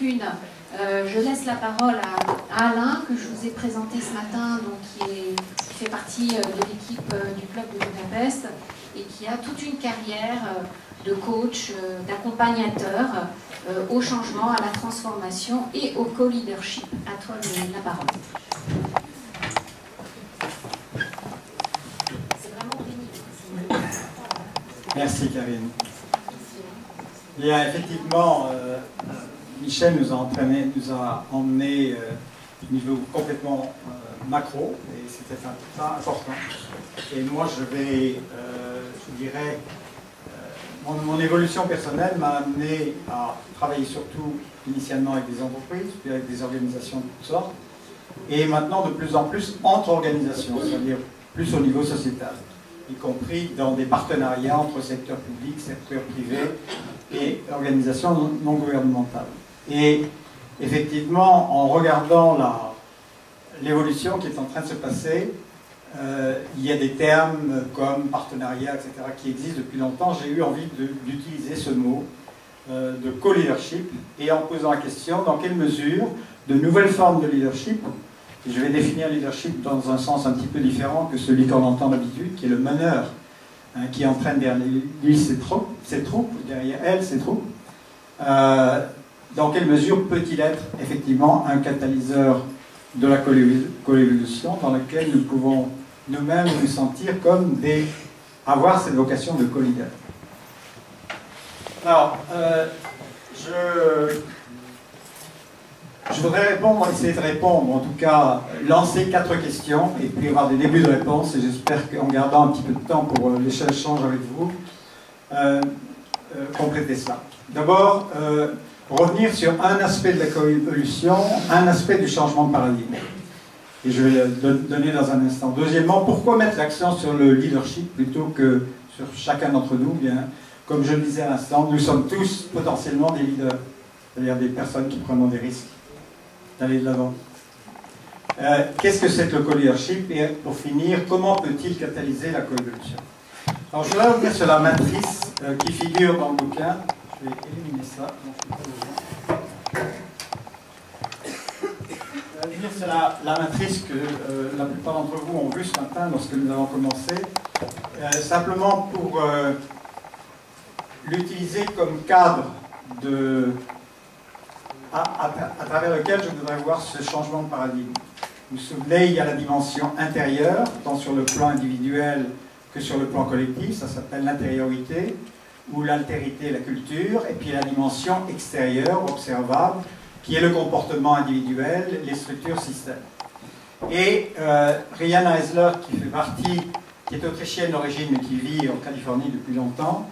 chacune. Je laisse la parole à Alain, que je vous ai présenté ce matin, donc qui fait partie de l'équipe du club de Budapest et qui a toute une carrière de coach, d'accompagnateur au changement, à la transformation et au co-leadership. À toi la parole. Merci Karine. Bien, effectivement, Michel nous a emmené au niveau complètement macro, et c'était ça important. Et moi, je dirais, mon évolution personnelle m'a amené à travailler surtout initialement avec des entreprises, puis avec des organisations de toutes sortes, et maintenant de plus en plus entre organisations, c'est-à-dire plus au niveau sociétal, y compris dans des partenariats entre secteur public, secteur privé et organisations non gouvernementales. Et effectivement, en regardant l'évolution qui est en train de se passer, il y a des termes comme partenariat, etc., qui existent depuis longtemps. J'ai eu envie d'utiliser ce mot de co-leadership, et en posant la question, dans quelle mesure de nouvelles formes de leadership, et je vais définir leadership dans un sens un petit peu différent que celui qu'on entend d'habitude, qui est le meneur, qui entraîne derrière lui ses troupes, derrière elle ses troupes. Dans quelle mesure peut-il être effectivement un catalyseur de la co-évolution dans laquelle nous pouvons nous-mêmes nous sentir comme avoir cette vocation de co-leader. Alors, je voudrais essayer de répondre, en tout cas lancer 4 questions et puis avoir des débuts de réponses, et j'espère qu'en gardant un petit peu de temps pour l'échange avec vous, compléter cela. D'abord, revenir sur un aspect de la coévolution, un aspect du changement de paradigme. Et je vais le donner dans un instant. Deuxièmement, pourquoi mettre l'accent sur le leadership plutôt que sur chacun d'entre nous? Bien, comme je le disais à l'instant, nous sommes tous potentiellement des leaders, c'est-à-dire des personnes qui prennent des risques d'aller de l'avant. Qu'est-ce que c'est que le co-leadership? Et pour finir, comment peut-il catalyser la coévolution? Alors, je vais revenir sur la matrice qui figure dans le bouquin. Je vais éliminer ça. Je vais revenir sur la matrice que la plupart d'entre vous ont vue ce matin lorsque nous avons commencé. Simplement pour l'utiliser comme cadre à travers lequel je voudrais voir ce changement de paradigme. Vous vous souvenez, il y a la dimension intérieure, tant sur le plan individuel que sur le plan collectif, ça s'appelle l'intériorité, ou l'altérité, la culture, et puis la dimension extérieure, observable, qui est le comportement individuel, les structures systèmes. Et Rihanna Eisler, qui est autrichienne d'origine mais qui vit en Californie depuis longtemps,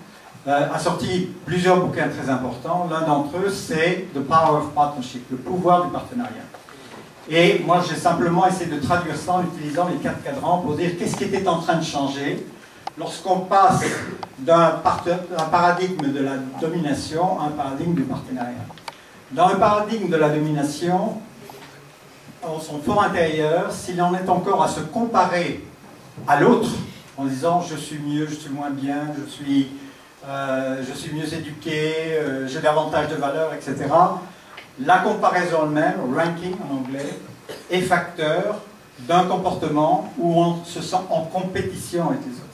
a sorti plusieurs bouquins très importants. L'un d'entre eux, c'est The Power of Partnership, le pouvoir du partenariat. Et moi, j'ai simplement essayé de traduire ça en utilisant les 4 cadrans pour dire qu'est-ce qui était en train de changer lorsqu'on passe d'un paradigme de la domination à un paradigme du partenariat. Dans le paradigme de la domination, en son fort intérieur, s'il en est encore à se comparer à l'autre, en disant je suis mieux, je suis moins bien, je suis mieux éduqué, j'ai davantage de valeur, etc. La comparaison elle-même, ranking en anglais, est facteur d'un comportement où on se sent en compétition avec les autres.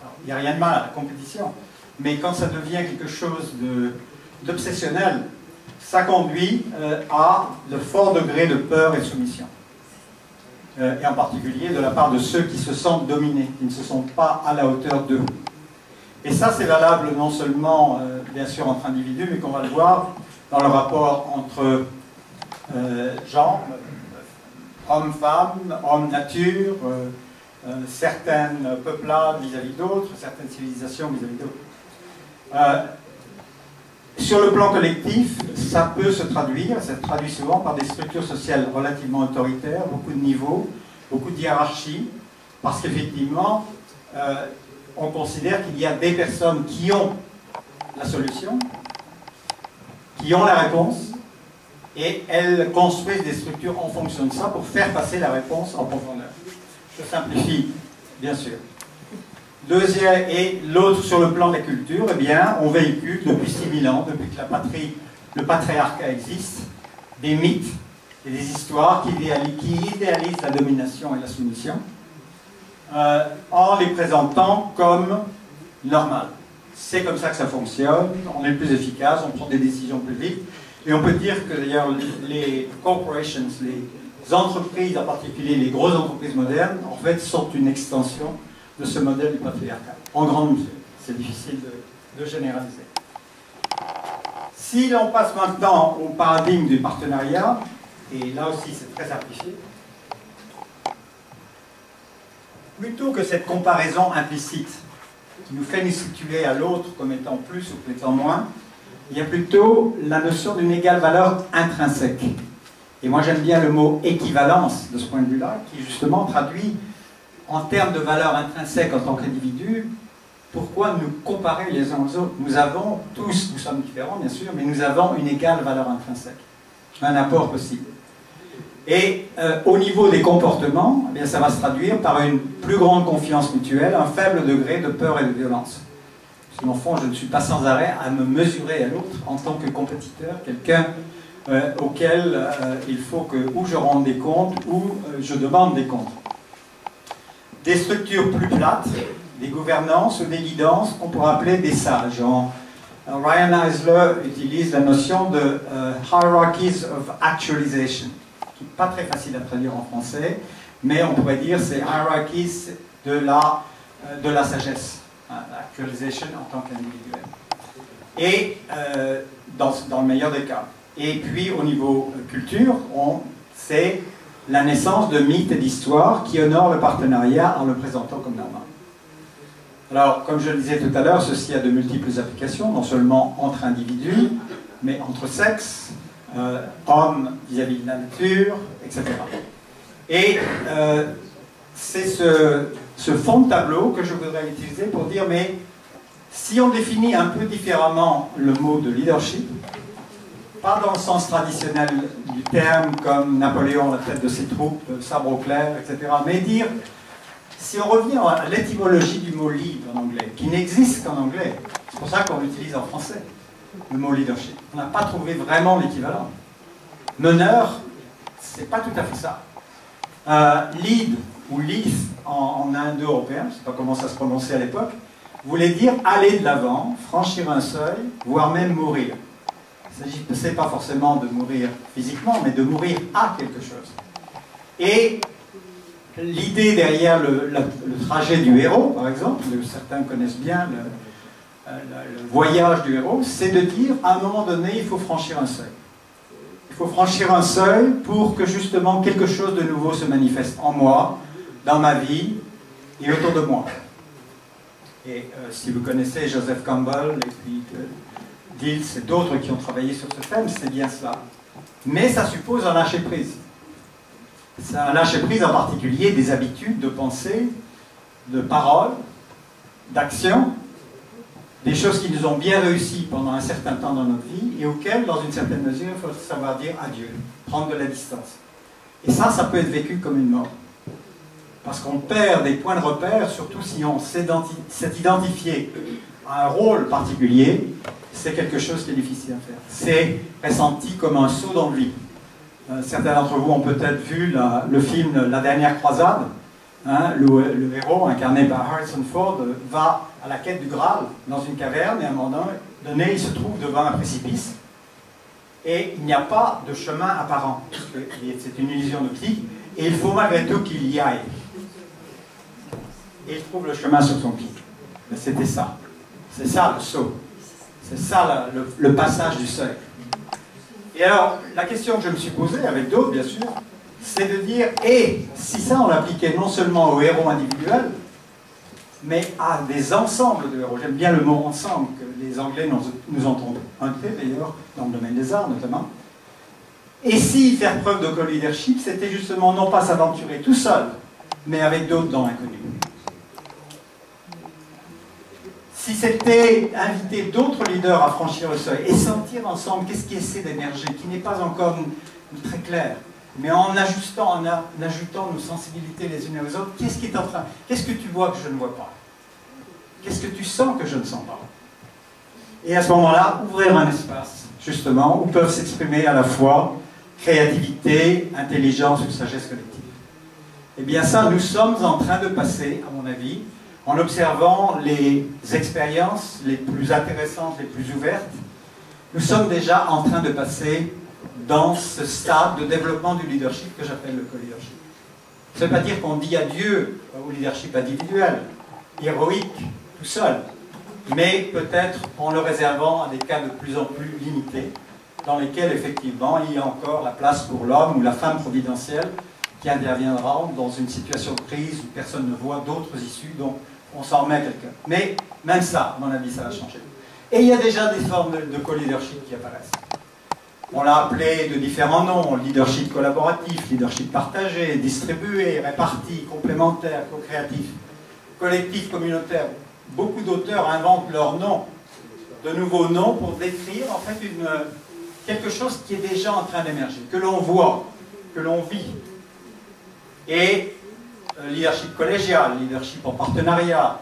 Alors, il n'y a rien de mal à la compétition, mais quand ça devient quelque chose d'obsessionnel, ça conduit à de forts degrés de peur et de soumission. Et en particulier de la part de ceux qui se sentent dominés, qui ne se sentent pas à la hauteur d'eux. Et ça, c'est valable non seulement, bien sûr, entre individus, mais qu'on va le voir dans le rapport entre gens, hommes-femmes, hommes-nature, certaines peuplades vis-à-vis d'autres, certaines civilisations vis-à-vis d'autres. Sur le plan collectif, ça peut se traduire, ça se traduit souvent par des structures sociales relativement autoritaires, beaucoup de niveaux, beaucoup de hiérarchies, parce qu'effectivement, on considère qu'il y a des personnes qui ont la solution, qui ont la réponse, et elles construisent des structures en fonction de ça pour faire passer la réponse en profondeur. Je simplifie, bien sûr. Deuxième, et l'autre sur le plan de la culture, eh bien, on véhicule depuis 6000 ans, depuis que la patrie le patriarcat existe, des mythes et des histoires qui idéalisent la domination et la soumission, en les présentant comme normales. C'est comme ça que ça fonctionne, on est plus efficace, on prend des décisions plus vite, et on peut dire que d'ailleurs les corporations, les entreprises en particulier, les grosses entreprises modernes, en fait sont une extension de ce modèle du patriarcat, en grande mesure. C'est difficile de généraliser. Si l'on passe maintenant au paradigme du partenariat, et là aussi c'est très simplifié, plutôt que cette comparaison implicite qui nous fait nous situer à l'autre comme étant plus ou comme étant moins, il y a plutôt la notion d'une égale valeur intrinsèque. Et moi j'aime bien le mot équivalence de ce point de vue-là, qui justement traduit en termes de valeur intrinsèque en tant qu'individu, pourquoi nous comparer les uns aux autres. Nous avons tous, nous sommes différents bien sûr, mais nous avons une égale valeur intrinsèque, un apport possible. Et au niveau des comportements, eh bien, ça va se traduire par une plus grande confiance mutuelle, un faible degré de peur et de violence. Parce qu'en fond, je ne suis pas sans arrêt à me mesurer à l'autre en tant que compétiteur, quelqu'un auquel il faut que ou je rende des comptes ou je demande des comptes. Des structures plus plates, des gouvernances ou des guidances qu'on pourrait appeler des sages. Ryan Eisler utilise la notion de hierarchies of actualization, qui n'est pas très facile à traduire en français, mais on pourrait dire c'est hierarchies de la sagesse, actualization en tant qu'individuel. Et dans le meilleur des cas. Et puis au niveau culture, c'est la naissance de mythes et d'histoires qui honorent le partenariat en le présentant comme normal. Alors, comme je le disais tout à l'heure, ceci a de multiples applications, non seulement entre individus, mais entre sexes, hommes vis-à-vis de la nature, etc. Et c'est ce fond de tableau que je voudrais utiliser pour dire, mais si on définit un peu différemment le mot de leadership, pas dans le sens traditionnel du terme, comme Napoléon, la tête de ses troupes, sabre au clair, etc., mais dire, si on revient à l'étymologie du mot lead en anglais, qui n'existe qu'en anglais, c'est pour ça qu'on l'utilise en français, le mot leadership. On n'a pas trouvé vraiment l'équivalent. Meneur, c'est pas tout à fait ça. Lead ou lead en indo-européen, je ne sais pas comment ça se prononçait à l'époque, voulait dire aller de l'avant, franchir un seuil, voire même mourir. Il ne s'agit pas forcément de mourir physiquement, mais de mourir à quelque chose. Et l'idée derrière le trajet du héros, par exemple, certains connaissent bien le voyage du héros, c'est de dire, à un moment donné, il faut franchir un seuil. Il faut franchir un seuil pour que justement quelque chose de nouveau se manifeste en moi, dans ma vie et autour de moi. Et si vous connaissez Joseph Campbell et puis Diels et d'autres qui ont travaillé sur ce thème, c'est bien cela. Mais ça suppose un lâcher-prise. C'est un lâcher-prise en particulier des habitudes de pensée, de parole, d'action, des choses qui nous ont bien réussi pendant un certain temps dans notre vie et auxquelles, dans une certaine mesure, il faut savoir dire adieu, prendre de la distance. Et ça peut être vécu comme une mort. Parce qu'on perd des points de repère, surtout si on s'est identifié à un rôle particulier, c'est quelque chose qui est difficile à faire. C'est ressenti comme un saut dans le vide. Certains d'entre vous ont peut-être vu le film La Dernière Croisade. Hein, le héros, incarné par Harrison Ford, va à la quête du Graal dans une caverne et à un moment donné, il se trouve devant un précipice. Et il n'y a pas de chemin apparent. C'est une illusion d'optique. Et il faut malgré tout qu'il y aille. Et il trouve le chemin sur son pied. C'était ça. C'est ça le saut. C'est ça le passage du seuil. Et alors, la question que je me suis posée, avec d'autres bien sûr, c'est de dire, et si ça on l'appliquait non seulement aux héros individuels, mais à des ensembles de héros. J'aime bien le mot ensemble, que les Anglais nous ont emprunté d'ailleurs, dans le domaine des arts notamment. Et si faire preuve de co-leadership, c'était justement non pas s'aventurer tout seul, mais avec d'autres dans l'inconnu. Si c'était inviter d'autres leaders à franchir le seuil et sentir ensemble qu'est-ce qui essaie d'émerger, qui n'est pas encore très clair, mais en ajoutant nos sensibilités les unes aux autres, qu'est-ce qui est en train, qu'est-ce que tu vois que je ne vois pas? Qu'est-ce que tu sens que je ne sens pas? Et à ce moment-là, ouvrir un espace. justement, où peuvent s'exprimer à la fois créativité, intelligence ou sagesse collective. Eh bien ça, nous sommes en train de passer, à mon avis, en observant les expériences les plus intéressantes, les plus ouvertes, nous sommes déjà en train de passer dans ce stade de développement du leadership que j'appelle le co-leadership. Ça ne veut pas dire qu'on dit adieu au leadership individuel, héroïque, tout seul, mais peut-être en le réservant à des cas de plus en plus limités, dans lesquels effectivement il y a encore la place pour l'homme ou la femme providentielle qui interviendra dans une situation de crise où personne ne voit d'autres issues, donc on s'en remet à quelqu'un. Mais même ça, à mon avis, ça va changer. Et il y a déjà des formes de co-leadership qui apparaissent. On l'a appelé de différents noms, leadership collaboratif, leadership partagé, distribué, réparti, complémentaire, co-créatif, collectif, communautaire. Beaucoup d'auteurs inventent leurs noms, de nouveaux noms pour décrire en fait quelque chose qui est déjà en train d'émerger, que l'on voit, que l'on vit. Et leadership collégial, leadership en partenariat.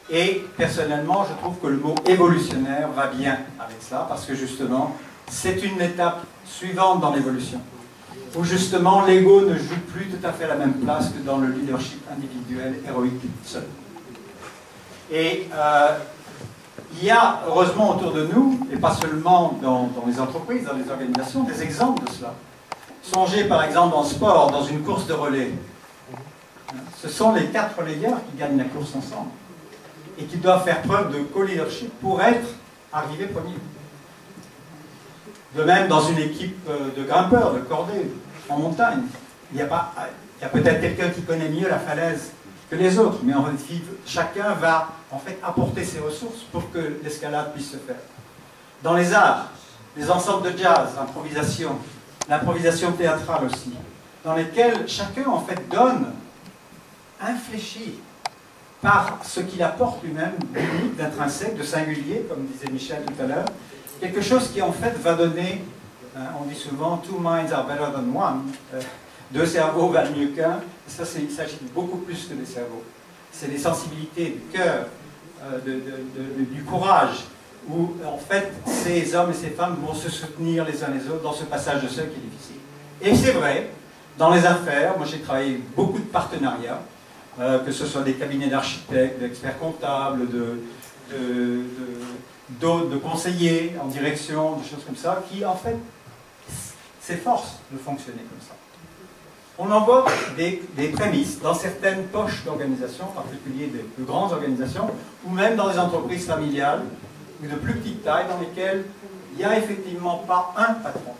Et personnellement, je trouve que le mot évolutionnaire va bien avec ça, parce que justement, c'est une étape suivante dans l'évolution, où justement l'ego ne joue plus tout à fait la même place que dans le leadership individuel, héroïque, seul. Et il y a, heureusement, autour de nous, et pas seulement dans les entreprises, dans les organisations, des exemples de cela. Songez par exemple dans le sport, dans une course de relais. Ce sont les 4 relayeurs qui gagnent la course ensemble et qui doivent faire preuve de co-leadership pour être arrivés premiers. De même, dans une équipe de grimpeurs, de cordée, en montagne, il y a peut-être quelqu'un qui connaît mieux la falaise que les autres, mais en fait, chacun va en fait apporter ses ressources pour que l'escalade puisse se faire. Dans les arts, les ensembles de jazz, l'improvisation théâtrale aussi, dans lesquels chacun en fait donne, infléchit par ce qu'il apporte lui-même d'unique, d'intrinsèque, de singulier, comme disait Michel tout à l'heure, quelque chose qui en fait va donner, on dit souvent, two minds are better than one, 2 cerveaux valent mieux qu'un. Ça, il s'agit de beaucoup plus que des cerveaux. C'est des sensibilités, du cœur, du courage, où en fait ces hommes et ces femmes vont se soutenir les uns les autres dans ce passage de seuil qui est difficile. Et c'est vrai, dans les affaires, moi j'ai travaillé avec beaucoup de partenariats, que ce soit des cabinets d'architectes, d'experts comptables, de conseillers en direction, des choses comme ça, qui en fait s'efforcent de fonctionner comme ça. On en voit des prémices dans certaines poches d'organisations, en particulier des plus grandes organisations, ou même dans des entreprises familiales, ou de plus petite taille, dans lesquelles il n'y a effectivement pas un patron.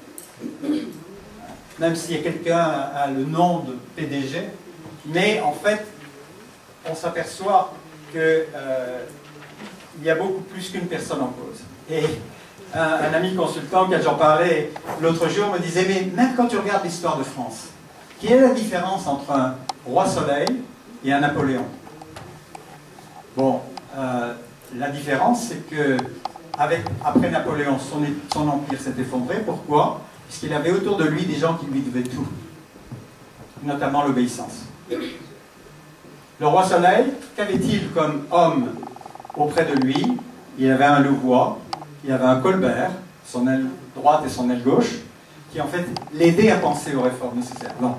Même s'il y a quelqu'un a le nom de PDG, mais en fait, on s'aperçoit qu'il y a beaucoup plus qu'une personne en cause. Et un ami consultant, quand j'en parlais l'autre jour, me disait, mais même quand tu regardes l'histoire de France, quelle est la différence entre un roi soleil et un Napoléon? Bon, la différence, c'est que après Napoléon, son empire s'est effondré. Pourquoi? Puisqu'il avait autour de lui des gens qui lui devaient tout, notamment l'obéissance. Le roi soleil, qu'avait-il comme homme auprès de lui? Il avait un Louvois, il avait un Colbert, son aile droite et son aile gauche, qui en fait l'aidaient à penser aux réformes nécessaires. Non,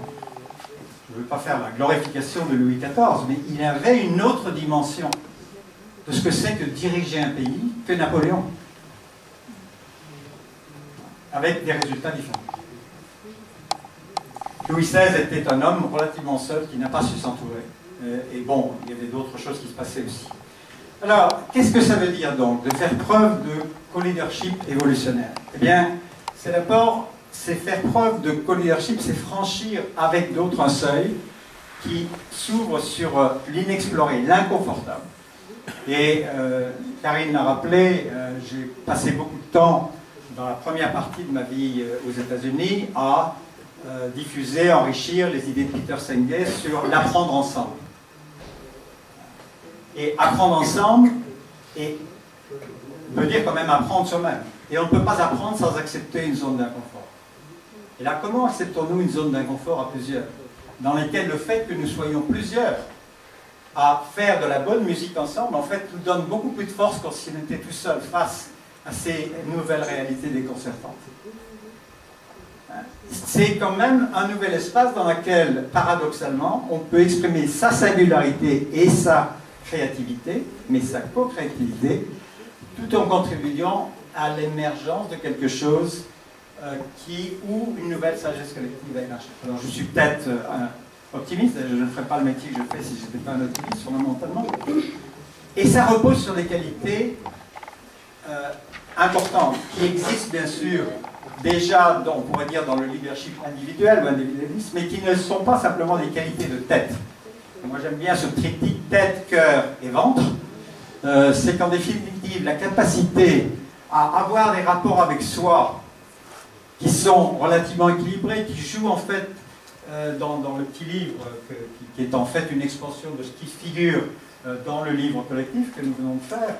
je ne veux pas faire la glorification de Louis XIV, mais il avait une autre dimension de ce que c'est que diriger un pays que Napoléon, avec des résultats différents. Louis XVI était un homme relativement seul qui n'a pas su s'entourer. Et bon, il y avait d'autres choses qui se passaient aussi. Alors, qu'est-ce que ça veut dire donc, de faire preuve de co-leadership évolutionnaire? Eh bien, c'est d'abord, c'est faire preuve de co-leadership, c'est franchir avec d'autres un seuil qui s'ouvre sur l'inexploré, l'inconfortable. Et Karine l'a rappelé, j'ai passé beaucoup de temps dans la première partie de ma vie aux États-Unis à diffuser, enrichir les idées de Peter Senge sur l'apprendre ensemble. Et apprendre ensemble et veut dire quand même apprendre soi-même. Et on ne peut pas apprendre sans accepter une zone d'inconfort. Et là, comment acceptons-nous une zone d'inconfort à plusieurs? Dans laquelle le fait que nous soyons plusieurs à faire de la bonne musique ensemble, en fait, nous donne beaucoup plus de force que si on était tout seul face à ces nouvelles réalités déconcertantes. C'est quand même un nouvel espace dans lequel, paradoxalement, on peut exprimer sa singularité et sa créativité, mais sa co-créativité, tout en contribuant à l'émergence de quelque chose où une nouvelle sagesse collective va émerger. Alors je suis peut-être optimiste, je ne ferais pas le métier que je fais si je n'étais pas un optimiste, fondamentalement. Et ça repose sur des qualités importantes, qui existent bien sûr déjà, on pourrait dire, dans le leadership individuel ou individualiste, mais qui ne sont pas simplement des qualités de tête. Moi j'aime bien ce triptyque tête, cœur et ventre. C'est qu'en définitive, la capacité à avoir des rapports avec soi qui sont relativement équilibrés, qui jouent en fait dans le petit livre, qui est en fait une expansion de ce qui figure dans le livre collectif que nous venons de faire,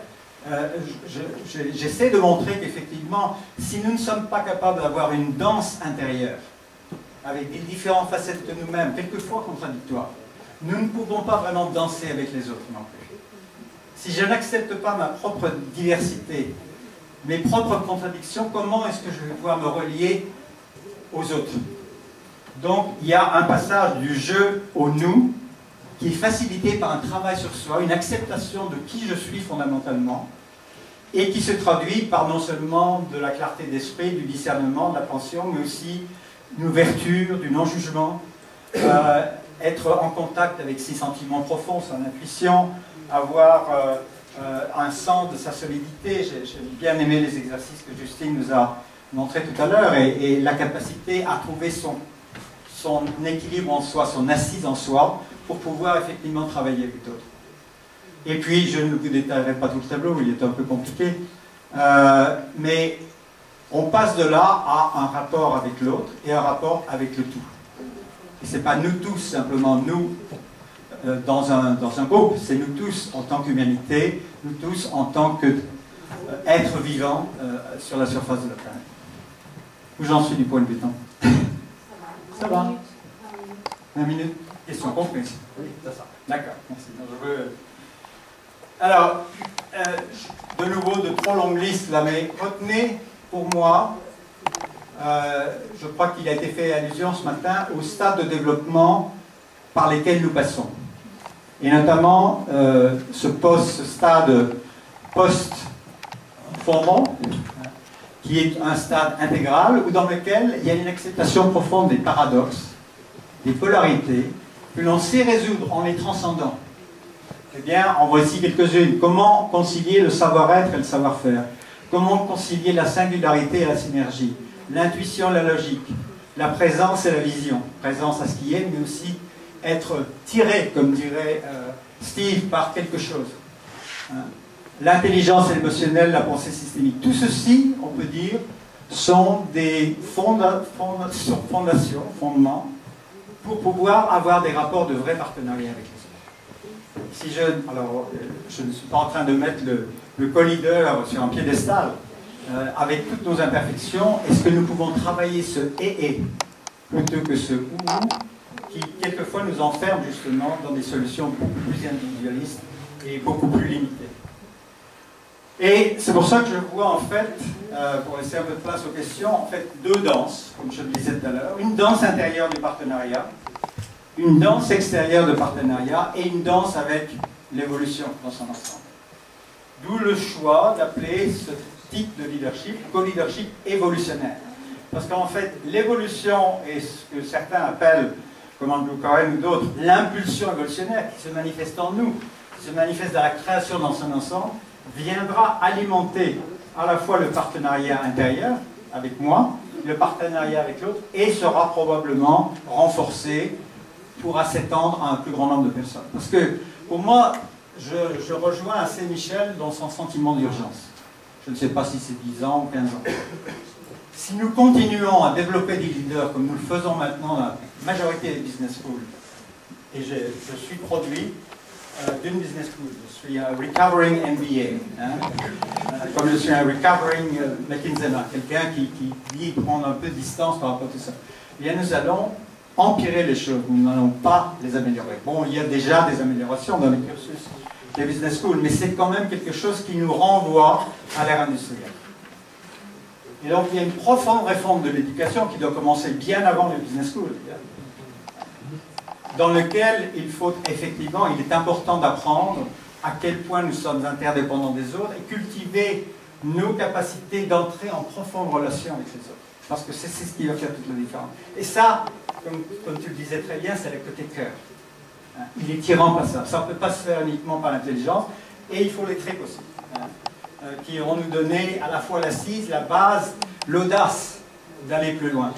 j'essaie de montrer qu'effectivement, si nous ne sommes pas capables d'avoir une danse intérieure, avec des différentes facettes de nous-mêmes, quelquefois contradictoires, nous ne pouvons pas vraiment danser avec les autres non plus. Si je n'accepte pas ma propre diversité, mes propres contradictions, comment est-ce que je vais pouvoir me relier aux autres? Donc, il y a un passage du je au nous qui est facilité par un travail sur soi, une acceptation de qui je suis fondamentalement, et qui se traduit par non seulement de la clarté d'esprit, du discernement, de l'attention, mais aussi une ouverture, du non-jugement, être en contact avec ses sentiments profonds, son intuition, avoir un sens de sa solidité. J'ai bien aimé les exercices que Justine nous a montrés tout à l'heure, et la capacité à trouver son équilibre en soi, son assise en soi, pour pouvoir effectivement travailler avec d'autres. Et puis, je ne vous détaillerai pas tout le tableau, il est un peu compliqué, mais on passe de là à un rapport avec l'autre et un rapport avec le tout. Et ce n'est pas nous tous, simplement nous, dans un groupe, c'est nous tous en tant qu'humanité, nous tous en tant qu'êtres vivants sur la surface de la planète. Où j'en suis du point de vue temps? Ça va? 1 minute? Question comprise. Oui, c'est ça. D'accord, merci. Alors, de nouveau, de trop longues listes là, mais retenez pour moi, je crois qu'il a été fait allusion ce matin au stade de développement par lesquels nous passons. Et notamment ce stade post-formant, qui est un stade intégral, ou dans lequel il y a une acceptation profonde des paradoxes, des polarités, que l'on sait résoudre en les transcendant. Eh bien, en voici quelques-unes. Comment concilier le savoir-être et le savoir-faire? Comment concilier la singularité et la synergie? L'intuition et la logique? La présence et la vision? Présence à ce qui est, mais aussi être tiré, comme dirait Steve, par quelque chose. L'intelligence émotionnelle, la pensée systémique. Tout ceci, on peut dire, sont des fondements, pour pouvoir avoir des rapports de vrai partenariat avec les autres. Si je ne suis pas en train de mettre le co-leader sur un piédestal, avec toutes nos imperfections, est-ce que nous pouvons travailler ce et plutôt que ce ou qui quelquefois nous enferme justement dans des solutions beaucoup plus individualistes et beaucoup plus limitées. Et c'est pour ça que je vois en fait, pour laisser un peu de place aux questions, en fait 2 danses, comme je le disais tout à l'heure. Une danse intérieure du partenariat, une danse extérieure de partenariat et une danse avec l'évolution dans son ensemble. D'où le choix d'appeler ce type de leadership co-leadership évolutionnaire. Parce qu'en fait, l'évolution est ce que certains appellent, comme Andrew Cohen ou d'autres, l'impulsion évolutionnaire qui se manifeste en nous, qui se manifeste dans la création dans son ensemble, viendra alimenter à la fois le partenariat intérieur avec moi, le partenariat avec l'autre, et sera probablement renforcé pour s'étendre à un plus grand nombre de personnes. Parce que pour moi, je rejoins assez Michel dans son sentiment d'urgence. Je ne sais pas si c'est 10 ans ou 15 ans. Si nous continuons à développer des leaders comme nous le faisons maintenant dans la majorité des business schools, et je suis produit d'une business school, je suis un recovering MBA, comme je suis un recovering McKinsey, quelqu'un qui dit prendre un peu de distance par rapport à tout ça. Eh bien, nous allons empirer les choses, nous n'allons pas les améliorer. Bon, il y a déjà des améliorations dans les cursus des business schools, mais c'est quand même quelque chose qui nous renvoie à l'ère industrielle. Et donc il y a une profonde réforme de l'éducation qui doit commencer bien avant les business schools, dans lequel il faut effectivement, il est important d'apprendre à quel point nous sommes interdépendants des autres et cultiver nos capacités d'entrer en profonde relation avec les autres. Parce que c'est ce qui va faire toute la différence. Et ça, comme tu le disais très bien, c'est le côté cœur. Il est tirant par ça. Ça ne peut pas se faire uniquement par l'intelligence. Et il faut les tricks aussi, qui vont nous donner à la fois l'assise, la base, l'audace d'aller plus loin.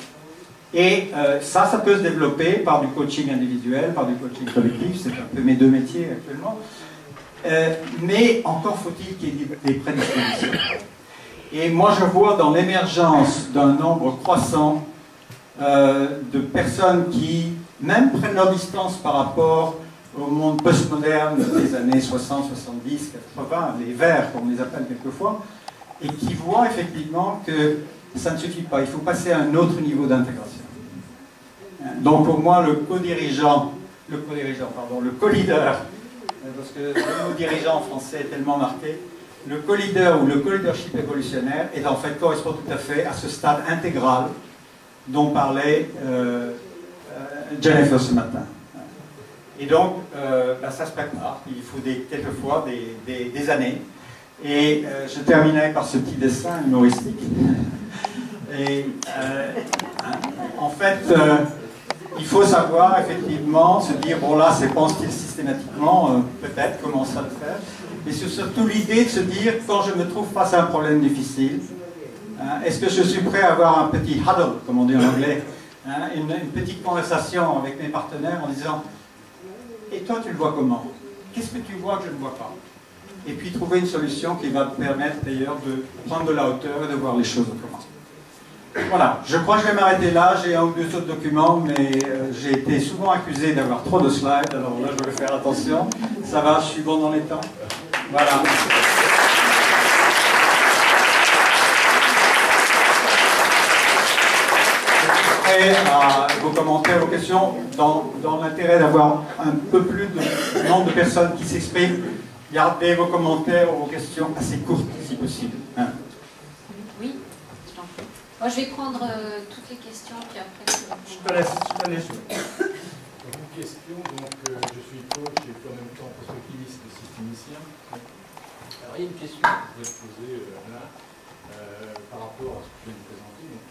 Et ça peut se développer par du coaching individuel, par du coaching collectif, c'est un peu mes deux métiers actuellement. Mais encore faut-il qu'il y ait des prédispositions. Et moi je vois dans l'émergence d'un nombre croissant de personnes qui même prennent leur distance par rapport au monde postmoderne des années 60, 70, 80, les verts comme on les appelle quelquefois, et qui voient effectivement que ça ne suffit pas, il faut passer à un autre niveau d'intégration. Donc pour moi le co-leader, parce que le mot dirigeant en français est tellement marqué, le co-leader ou le co-leadership évolutionnaire est en fait correspond tout à fait à ce stade intégral dont parlait Jennifer ce matin. Et donc, ça se prépare. Il faut quelquefois des années. Et je terminerai par ce petit dessin humoristique. Et en fait, il faut savoir effectivement se dire, bon là, c'est pas en style systématiquement, peut-être, comment ça le faire. Mais c'est surtout l'idée de se dire, quand je me trouve face à un problème difficile, est-ce que je suis prêt à avoir un petit huddle, comme on dit en anglais, une petite conversation avec mes partenaires en disant, et toi tu le vois comment? Qu'est-ce que tu vois que je ne vois pas? Et puis trouver une solution qui va te permettre d'ailleurs de prendre de la hauteur et de voir les choses autrement. Voilà, je crois que je vais m'arrêter là, j'ai un ou deux autres documents, mais j'ai été souvent accusé d'avoir trop de slides, alors là je vais faire attention. Ça va, je suis bon dans les temps? Voilà. À vos commentaires, vos questions, dans l'intérêt d'avoir un peu plus de nombre de personnes qui s'expriment, gardez vos commentaires ou vos questions assez courtes si possible. Oui, je t'en prie. Moi je vais prendre toutes les questions puis après je te laisse. Une question, donc je suis coach et en même temps prospectiviste et systémicien. Alors il y a une question que je voudrais poser là, par rapport à ce que je viens de présenter, donc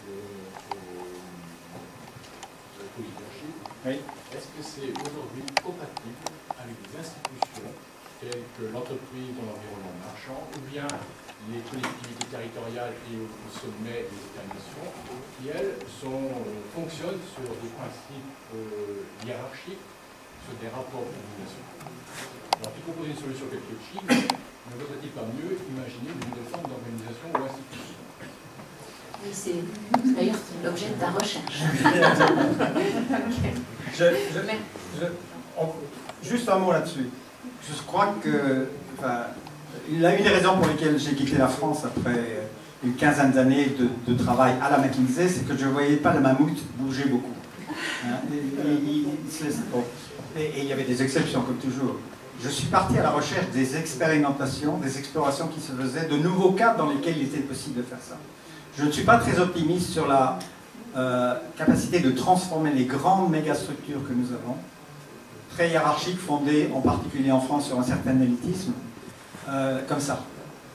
leadership. Oui. Est-ce que c'est aujourd'hui compatible avec des institutions telles que l'entreprise dans l'environnement marchand ou bien les collectivités territoriales et au sommet des États-nations qui, elles, fonctionnent sur des principes hiérarchiques, sur des rapports de domination? Alors, qui propose une solution telle que Chine, ne vaudrait-il pas mieux imaginer une nouvelle forme d'organisation ou institution? Oui, c'est d'ailleurs l'objet de ta recherche. Juste un mot là-dessus. Je crois que il y a une des raisons pour lesquelles j'ai quitté la France après une quinzaine d'années de travail à la McKinsey, c'est que je ne voyais pas le mammouth bouger beaucoup. Et il y avait des exceptions, comme toujours. Je suis parti à la recherche des expérimentations, des explorations qui se faisaient, de nouveaux cadres dans lesquels il était possible de faire ça. Je ne suis pas très optimiste sur la capacité de transformer les grandes mégastructures que nous avons, très hiérarchiques, fondées en particulier en France sur un certain élitisme, comme ça.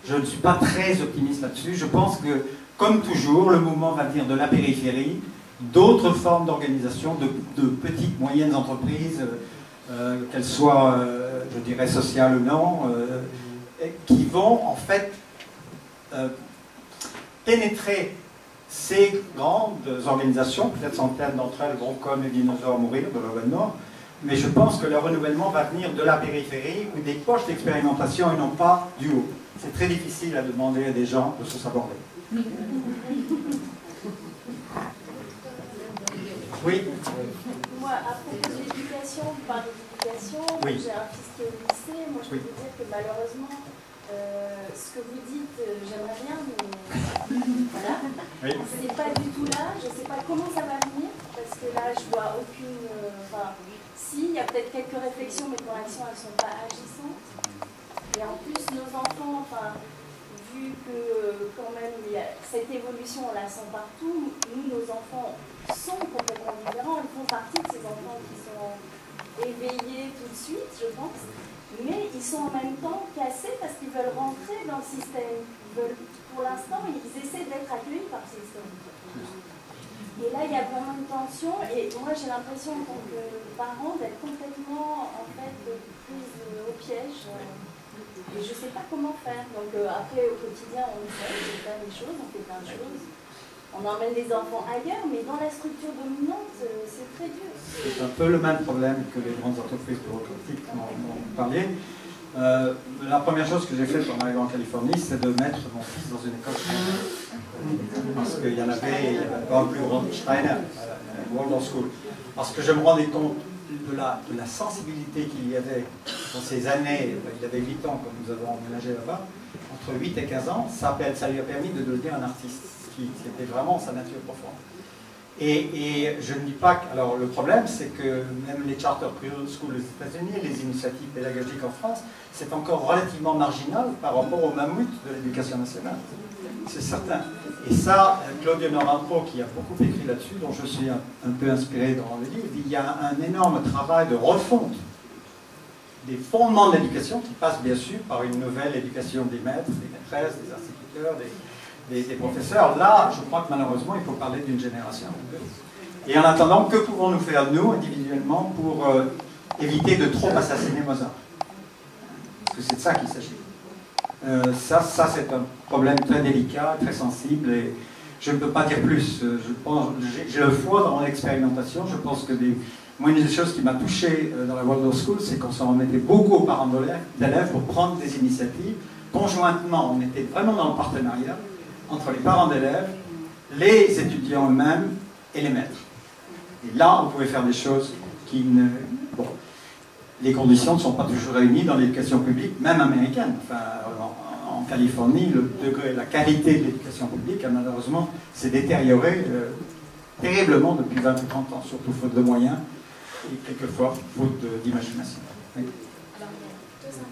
Je ne suis pas très optimiste là-dessus. Je pense que, comme toujours, le mouvement va venir de la périphérie, d'autres formes d'organisation, de petites, moyennes entreprises, qu'elles soient, je dirais, sociales ou non, qui vont en fait pénétrer ces grandes organisations. Peut-être centaines d'entre elles vont, comme les dinosaures, mourir de leur mort, mais je pense que le renouvellement va venir de la périphérie ou des poches d'expérimentation et non pas du haut. C'est très difficile à demander à des gens de se savoir. Oui. Moi, à propos de l'éducation, vous parlez d'éducation, oui. J'ai un fils qui est au lycée, moi je peux vous dire que malheureusement, ce que vous dites, j'aimerais bien, mais voilà. Oui. C'est pas du tout là, je ne sais pas comment ça va venir, parce que là je vois aucune... si, il y a peut-être quelques réflexions, mais pour l'instant elles ne sont pas agissantes. Et en plus, nos enfants, vu que quand même cette évolution, on la sent partout. Nous, nos enfants sont complètement différents. Ils font partie de ces enfants qui sont éveillés tout de suite, je pense. Mais ils sont en même temps cassés parce qu'ils veulent rentrer dans le système. Pour l'instant, ils essaient d'être accueillis par le système. Et là, il y a vraiment une tension. Et moi, j'ai l'impression, en tant que parent, d'être complètement, en fait, prise au piège. Et je ne sais pas comment faire. Donc après, au quotidien, on fait des choses, on fait plein de choses. On emmène les enfants ailleurs, mais dans la structure dominante, c'est très dur. C'est un peu le même problème que les grandes entreprises bureaucratiques dont vous parliez. La première chose que j'ai faite en arrivant en Californie, c'est de mettre mon fils dans une école Steiner. Parce qu'il y en avait pas un plus grand Steiner, Waldorf School. Parce que je me rendais compte de la sensibilité qu'il y avait dans ces années. Il avait 8 ans quand nous avons emménagé là-bas. Entre 8 et 15 ans, ça lui a permis de devenir un artiste, qui était vraiment sa nature profonde. Et je ne dis pas que... Alors le problème, c'est que même les charter schools aux États-Unis, les initiatives pédagogiques en France, c'est encore relativement marginal par rapport au mammouth de l'éducation nationale. C'est certain. Et ça, Claudio Norampro, qui a beaucoup écrit là-dessus, dont je suis un peu inspiré dans le livre, il y a un énorme travail de refonte des fondements de l'éducation qui passe bien sûr par une nouvelle éducation des maîtres, des maîtresses, des instituteurs, des professeurs. Là, je crois que malheureusement, il faut parler d'une génération. Et en attendant, que pouvons-nous faire, nous, individuellement, pour éviter de trop assassiner Mozart? Parce que c'est de ça qu'il s'agit. Ça c'est un problème très délicat, très sensible, et je ne peux pas dire plus. J'ai le foi dans mon expérimentation. Je pense que moi, une des choses qui m'a touché dans la Waldorf School, c'est qu'on s'en remettait beaucoup aux parents d'élèves pour prendre des initiatives. Conjointement, on était vraiment dans le partenariat entre les parents d'élèves, les étudiants eux-mêmes et les maîtres. Et là, on pouvait faire des choses qui ne... Bon, les conditions ne sont pas toujours réunies dans l'éducation publique, même américaine. Enfin, en Californie, le degré, la qualité de l'éducation publique, malheureusement, s'est détériorée terriblement depuis 20 ou 30 ans, surtout faute de moyens et quelquefois faute d'imagination. Oui.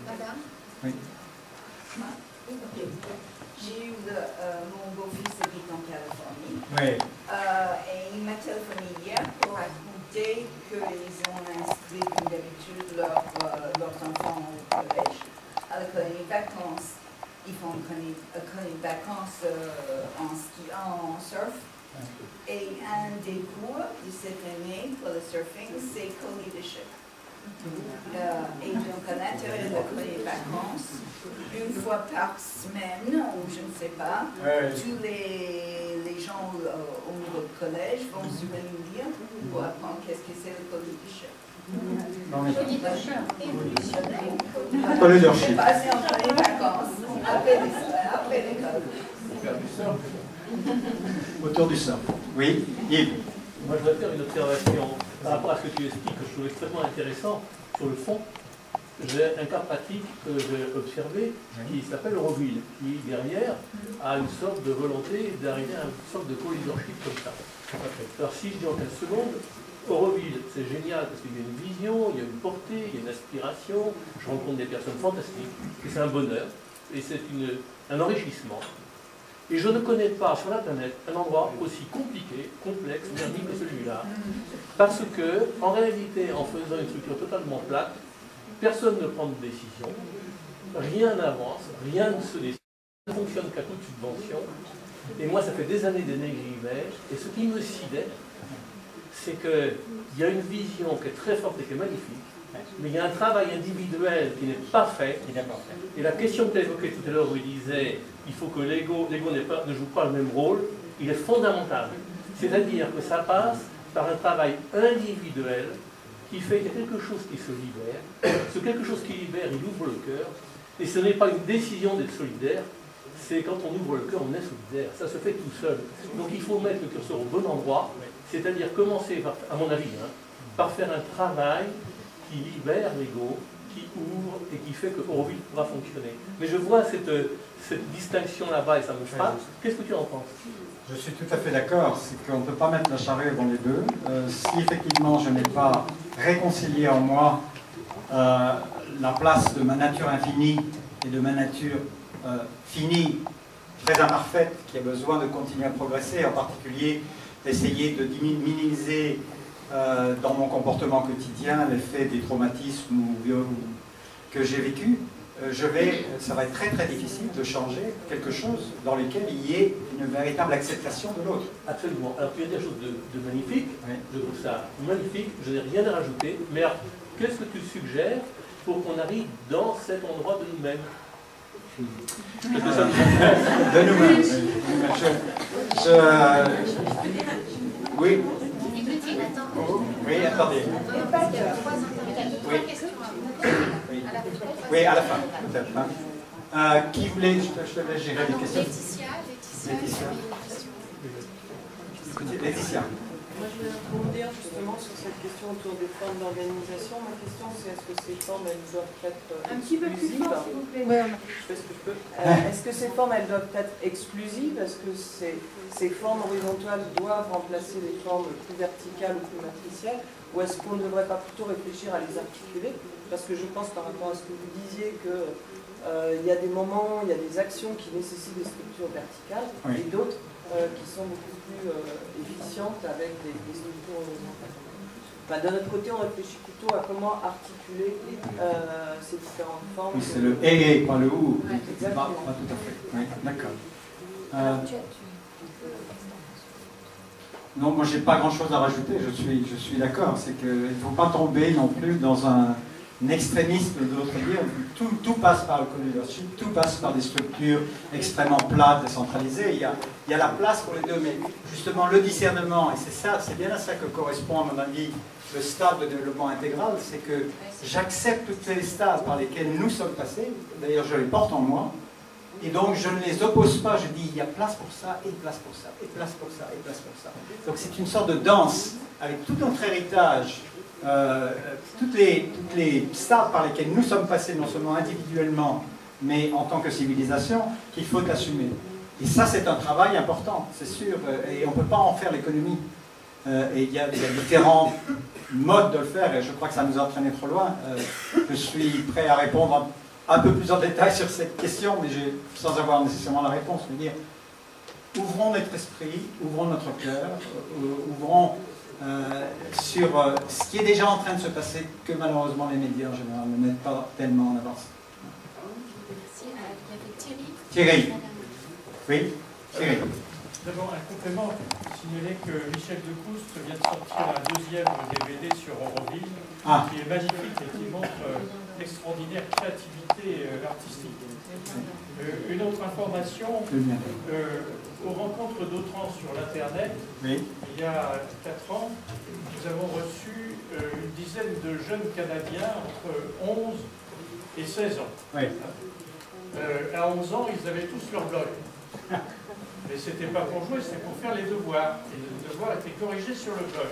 Madame. Oui. J'ai eu mon beau-fils habite en Californie. Oui. Et il m'a téléphoné hier pour raconter qu'ils ont inscrit, comme d'habitude, leurs enfants au collège, à la colonie de vacances. Ils font une colonie de vacances en ski, en surf. Et un des cours de cette année pour le surfing, c'est co-leadership. Et donc à l'intérieur de la colonie de vacances, une fois par semaine, ou je ne sais pas, tous les gens au niveau du collège vont se réunir pour apprendre qu'est-ce que c'est le co-leadership. Co-leadership. Passer en colonie de vacances, après l'école. Faire du surf. Autour du surf. Oui, Yves. Moi, je voudrais faire une observation par rapport à ce que tu expliques, que je trouve extrêmement intéressant. Sur le fond, j'ai un cas pratique que j'ai observé qui s'appelle Auroville, qui, derrière, a une sorte de volonté d'arriver à une sorte de co-leadership comme ça. Alors, si je dis en 15 secondes, Auroville, c'est génial parce qu'il y a une vision, il y a une portée, il y a une aspiration, je rencontre des personnes fantastiques, et c'est un bonheur, et c'est un enrichissement. Et je ne connais pas sur la planète un endroit aussi compliqué, complexe, merdique que celui-là. Parce que, en réalité, en faisant une structure totalement plate, personne ne prend de décision, rien n'avance, rien ne se décide, ça ne fonctionne qu'à toute subvention. Et moi, ça fait des années d'hiver, et ce qui me sidère, c'est qu'il y a une vision qui est très forte et qui est magnifique, mais il y a un travail individuel qui n'est pas fait. Et la question que tu as évoquée tout à l'heure, où il disait il faut que l'ego ne joue pas le même rôle, il est fondamental. C'est-à-dire que ça passe par un travail individuel qui fait qu'il y a quelque chose qui se libère. Ce quelque chose qui libère, il ouvre le cœur. Et ce n'est pas une décision d'être solidaire, c'est quand on ouvre le cœur, on est solidaire. Ça se fait tout seul. Donc il faut mettre le curseur au bon endroit, c'est-à-dire commencer, par, à mon avis, par faire un travail qui libère l'ego, qui ouvre et qui fait que Auroville pourra fonctionner. Mais je vois cette distinction là-bas et ça me frappe. Qu'est-ce que tu en penses? Je suis tout à fait d'accord, c'est qu'on ne peut pas mettre la charrue avant les deux. Si effectivement je n'ai pas réconcilié en moi la place de ma nature infinie et de ma nature finie, très imparfaite, qui a besoin de continuer à progresser, en particulier d'essayer de minimiser dans mon comportement quotidien l'effet des traumatismes que j'ai vécu. Ça va être très très difficile de changer quelque chose dans lequel il y ait une véritable acceptation de l'autre. Absolument. Alors tu as dit quelque chose de magnifique, Oui. je trouve ça magnifique, je n'ai rien à rajouter, mais alors, qu'est-ce que tu suggères pour qu'on arrive dans cet endroit de nous-mêmes? Qu'est-ce que ça nous intéresse? De nous-mêmes. Oui. Oui, attendez. Oui. Oui, à la fin, peut-être. Hein. Qui voulait, je te laisse gérer les questions. Laetitia. Moi, je vais rebondir justement sur cette question autour des formes d'organisation. Ma question, c'est est-ce que ces formes, elles doivent être Un petit peu plus exclusives? fort, s'il vous plaît. Je fais ce que je peux. Est-ce que ces formes, elles doivent être exclusives? Est-ce que ces formes horizontales doivent remplacer les formes plus verticales ou plus matricielles? Ou est-ce qu'on ne devrait pas plutôt réfléchir à les articuler? Parce que je pense, par rapport à ce que vous disiez, que il y a des moments, il y a des actions qui nécessitent des structures verticales, Oui. et d'autres qui sont beaucoup plus efficientes avec des structures horizontales. Enfin, de notre côté, on réfléchit plutôt à comment articuler ces différentes formes. Oui, c'est le et, pas le ou. Exactement. Pas tout à fait. Oui, d'accord. Non, moi j'ai pas grand-chose à rajouter. Je suis d'accord. C'est qu'il ne faut pas tomber non plus dans un extrémisme de l'autre dire. Tout passe par le co-leadership, tout passe par des structures extrêmement plates, décentralisées. Il y a la place pour les deux, mais justement le discernement, et c'est bien à ça que correspond à mon avis le stade de développement intégral, c'est que j'accepte tous les stades par lesquels nous sommes passés. D'ailleurs, je les porte en moi. Et donc, je ne les oppose pas, je dis, il y a place pour ça, et place pour ça, et place pour ça, et place pour ça. Donc, c'est une sorte de danse avec tout notre héritage, toutes les stades par lesquels nous sommes passés, non seulement individuellement, mais en tant que civilisation, qu'il faut assumer. Et ça, c'est un travail important, c'est sûr, et on ne peut pas en faire l'économie. Et il y a différents modes de le faire, et je crois que ça nous a entraîné trop loin. Je suis prêt à répondre un peu plus en détail sur cette question, mais sans avoir nécessairement la réponse. Je veux dire, ouvrons notre esprit, ouvrons notre cœur, ouvrons sur ce qui est déjà en train de se passer, que malheureusement les médias en général ne mettent pas tellement en avance. Thierry. Oui, Thierry. D'abord, un complément, signaler que Michel Decoustre vient de sortir un deuxième DVD sur Auroville, qui est magnifique et qui montre l'extraordinaire créativité artistique. Une autre information, aux rencontres d'Autran sur l'Internet, il y a 4 ans, nous avons reçu une dizaine de jeunes Canadiens entre 11 et 16 ans. Oui. À 11 ans, ils avaient tous leur blog. Mais ce n'était pas pour jouer, c'était pour faire les devoirs. Et les devoirs étaient corrigés sur le blog.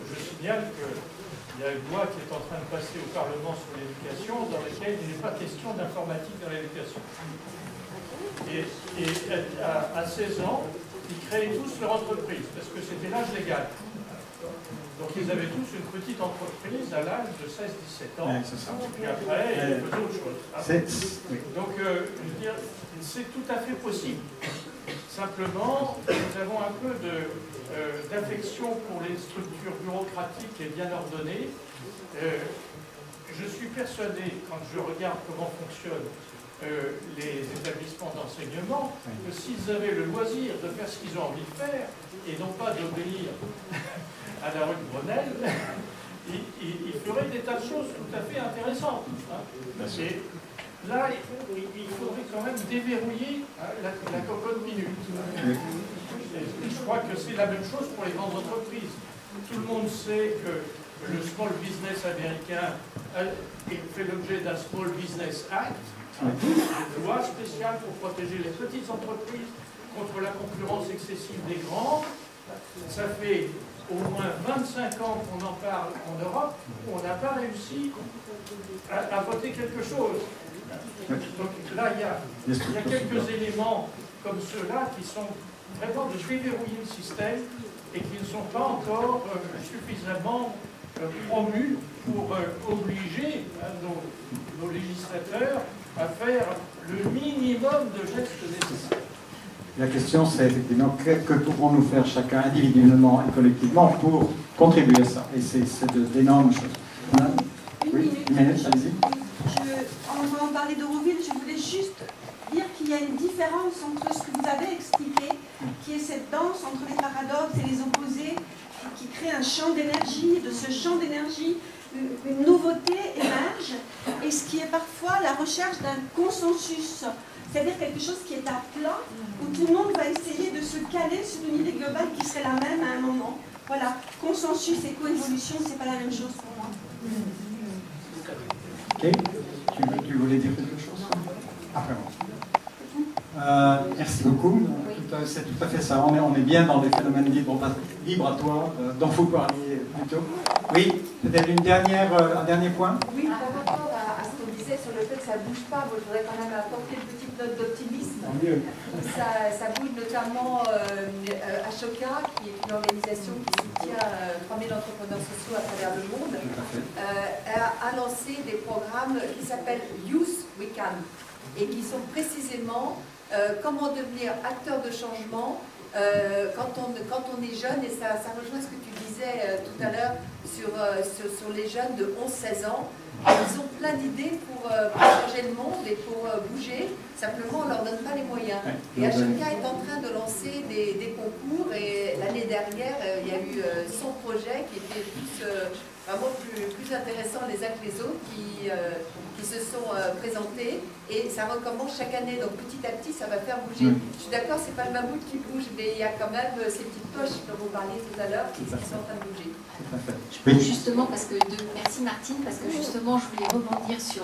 Je signale qu'il y a une loi qui est en train de passer au Parlement sur l'éducation, dans laquelle il n'est pas question d'informatique dans l'éducation. Et à 16 ans, ils créaient tous leur entreprise, parce que c'était l'âge légal. Donc ils avaient tous une petite entreprise à l'âge de 16-17 ans. Puis après, ils faisaient autre chose. Donc, je veux dire, c'est tout à fait possible. Simplement, nous avons un peu d'affection pour les structures bureaucratiques et bien ordonnées. Je suis persuadé, quand je regarde comment fonctionnent les établissements d'enseignement, que s'ils avaient le loisir de faire ce qu'ils ont envie de faire, et non pas d'obéir à la rue de Grenelle, ils feraient des tas de choses tout à fait intéressantes. Et là, il faudrait quand même déverrouiller la cocotte minute. Je crois que c'est la même chose pour les grandes entreprises. Tout le monde sait que le Small Business américain fait l'objet d'un Small Business Act, une loi spéciale pour protéger les petites entreprises contre la concurrence excessive des grandes. Ça fait au moins 25 ans qu'on en parle en Europe, on n'a pas réussi à voter quelque chose. Donc là, il y a quelques éléments comme ceux-là qui sont vraiment de déverrouiller le système et qui ne sont pas encore suffisamment promus pour obliger nos législateurs à faire le minimum de gestes nécessaires. La question, c'est effectivement que pouvons-nous faire chacun individuellement et collectivement pour contribuer à ça. Et c'est d'énormes choses. Oui, une minute, allez-y. On va en parler d'Euroville. Je voulais juste dire qu'il y a une différence entre ce que vous avez expliqué, qui est cette danse entre les paradoxes et les opposés, qui crée un champ d'énergie. De ce champ d'énergie, une nouveauté émerge, et ce qui est parfois la recherche d'un consensus, c'est-à-dire quelque chose qui est à plat, où tout le monde va essayer de se caler sur une idée globale qui serait la même à un moment. Voilà, consensus et coévolution, c'est pas la même chose pour moi. Ok, tu voulais dire quelque chose après moi. Merci beaucoup. C'est tout à fait ça. On est bien dans des phénomènes vibratoires dont vous parliez plutôt. Oui, peut-être un dernier point. Oui, par rapport à ce qu'on disait sur le fait que ça ne bouge pas, moi, je voudrais quand même apporter une petite note d'optimisme. Ça bouge notamment Ashoka, qui est une organisation qui soutient 3000 entrepreneurs sociaux à travers le monde, a lancé des programmes qui s'appellent Youth We Can et qui sont précisément comment devenir acteur de changement quand on est jeune, et ça rejoint ce que tu disais tout à l'heure sur les jeunes de 11-16 ans. Ils ont plein d'idées pour changer le monde et pour bouger, simplement on ne leur donne pas les moyens. Et Ashoka est en train de lancer des concours, et l'année dernière il y a eu 100 projets qui étaient vraiment plus intéressants les uns que les autres, qui se sont présentés, et ça recommence chaque année, donc petit à petit ça va faire bouger. Je suis d'accord, c'est pas le mammouth qui bouge, mais il y a quand même ces petites poches dont vous parliez tout à l'heure qui sont en train de bouger. Justement, merci Martine, parce que justement je voulais rebondir sur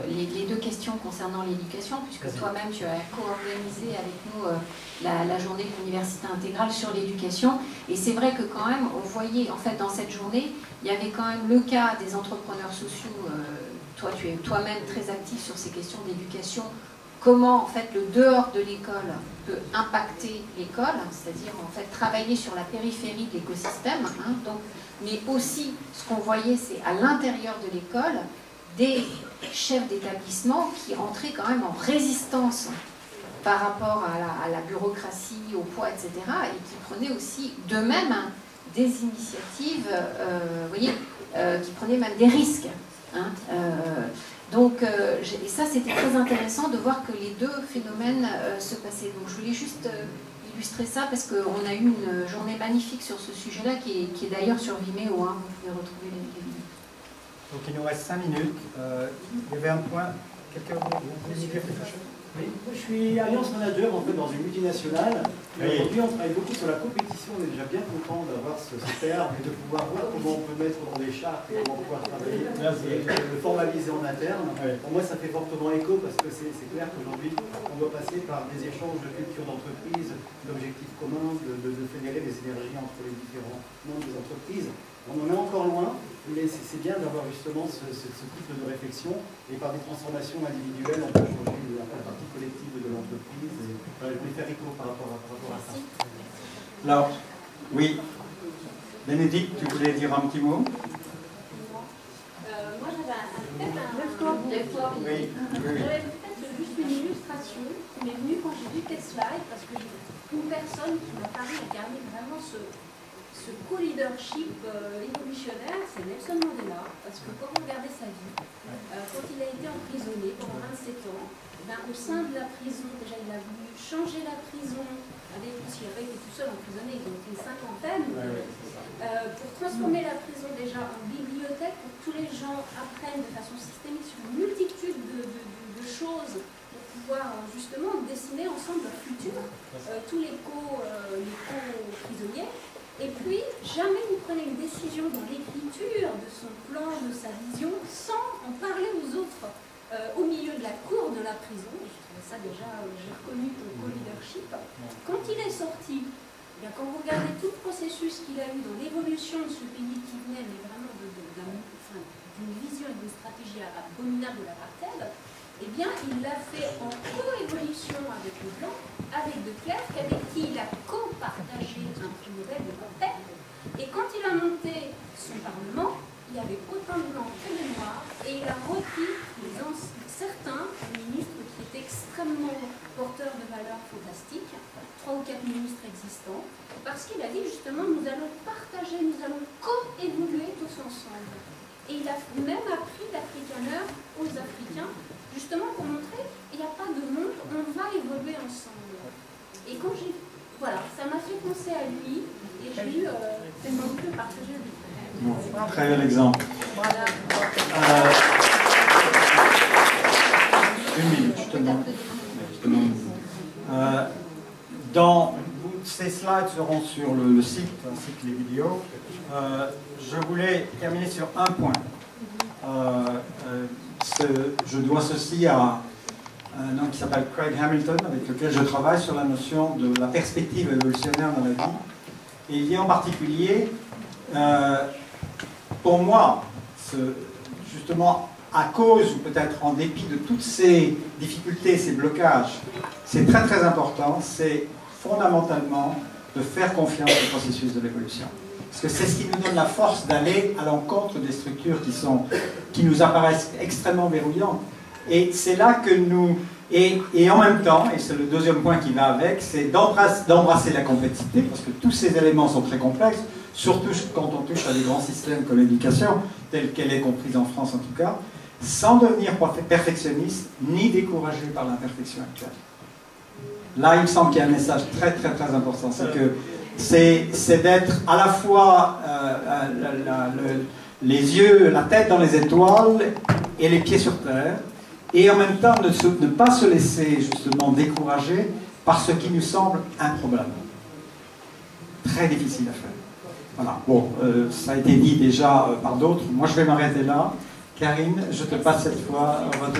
les deux questions concernant l'éducation, puisque toi-même tu as co-organisé avec nous la journée de l'université intégrale sur l'éducation, et c'est vrai que quand même on voyait en fait dans cette journée, il y avait quand même le cas des entrepreneurs sociaux. Toi tu es toi-même très actif sur ces questions d'éducation, comment en fait le dehors de l'école peut impacter l'école, c'est-à-dire en fait travailler sur la périphérie de l'écosystème, donc, mais aussi ce qu'on voyait c'est à l'intérieur de l'école des chefs d'établissement qui entraient quand même en résistance par rapport à la bureaucratie, au poids, etc., et qui prenaient aussi d'eux-mêmes des initiatives, vous voyez, qui prenaient même des risques. Et ça c'était très intéressant de voir que les deux phénomènes se passaient. Donc je voulais juste illustrer ça parce qu'on a eu une journée magnifique sur ce sujet-là qui est d'ailleurs sur Vimeo, vous pouvez retrouver les vidéos. Donc il nous reste 5 minutes. Il y avait un point, quelqu'un voulait dire quelque chose? Oui, je suis Alliance Manager en fait dans une multinationale. Aujourd'hui, on travaille beaucoup sur la compétition. On est déjà bien content d'avoir ce terme et de pouvoir voir comment on peut mettre dans des chartes et comment pouvoir travailler et le formaliser en interne. Pour moi, ça fait fortement écho parce que c'est clair qu'aujourd'hui, on doit passer par des échanges de culture d'entreprise, d'objectifs communs, de fédérer des synergies entre les différents membres des entreprises. On en est encore loin, mais c'est bien d'avoir justement ce type de réflexion, et par des transformations individuelles, on peut changer la partie collective de l'entreprise. Je vais faire écho par rapport à ça. Alors, oui, Bénédicte, tu voulais dire un petit mot? Moi, j'avais peut-être juste une illustration qui m'est venue quand j'ai vu tes slides, parce que une personne qui m'a paru incarner vraiment ce co-leadership évolutionnaire, c'est Nelson Mandela, parce que quand vous regardez sa vie, quand il a été emprisonné pendant 27 ans, au sein de la prison, déjà il a voulu changer la prison, parce qu'il avait été tout seul emprisonné, il a été une cinquantaine, pour transformer la prison déjà en bibliothèque, pour que tous les gens apprennent de façon systémique sur une multitude de choses, pour pouvoir justement dessiner ensemble leur futur, tous les co-prisonniers. Et puis, jamais il prenait une décision dans l'écriture de son plan, de sa vision, sans en parler aux autres, au milieu de la cour de la prison. Et je trouvais ça déjà, j'ai reconnu ton co-leadership. Quand il est sorti, bien, quand vous regardez tout le processus qu'il a eu dans l'évolution de ce pays qui venait, mais vraiment d'une vision et d'une stratégie abominable de l'apartheid, eh bien, il l'a fait en co-évolution avec le Blanc, avec De Klerk, avec qui il a co-partagé un prix Nobel de la paix. Et quand il a monté son Parlement, il y avait autant de Blancs que de Noirs, et il a repris certains ministres qui qui est extrêmement porteur de valeurs fantastiques, 3 ou 4 ministres existants, parce qu'il a dit justement nous allons partager, nous allons co-évoluer tous ensemble. Et il a même appris l'africaneur aux Africains, justement pour montrer qu'il n'y a pas de monde, on va évoluer ensemble. Et quand j'ai... Voilà, ça m'a fait penser à lui, et j'ai eu cette envie de partager avec lui. Bon, très bel exemple. Voilà. Une minute, je te demande. Ces slides seront sur le site, ainsi que les vidéos. Je voulais terminer sur un point. Je dois ceci à un homme qui s'appelle Craig Hamilton, avec lequel je travaille sur la notion de la perspective évolutionnaire dans la vie. Et il y a en particulier, pour moi, justement, à cause ou peut-être en dépit de toutes ces difficultés, ces blocages, c'est très très important, c'est fondamentalement de faire confiance au processus de l'évolution. Parce que c'est ce qui nous donne la force d'aller à l'encontre des structures qui nous apparaissent extrêmement verrouillantes. Et c'est là que nous... Et en même temps, et c'est le deuxième point qui va avec, c'est d'embrasser la complexité, parce que tous ces éléments sont très complexes, surtout quand on touche à des grands systèmes comme l'éducation, telle qu'elle est comprise en France en tout cas, sans devenir perfectionniste, ni découragé par l'imperfection actuelle. Là, il me semble qu'il y a un message très très très important, c'est que c'est d'être à la fois les yeux, la tête dans les étoiles et les pieds sur terre, et en même temps ne pas se laisser justement décourager par ce qui nous semble improbable. Très difficile à faire. Voilà, bon, ça a été dit déjà par d'autres, moi je vais m'arrêter là. Karine, je te passe cette fois votre...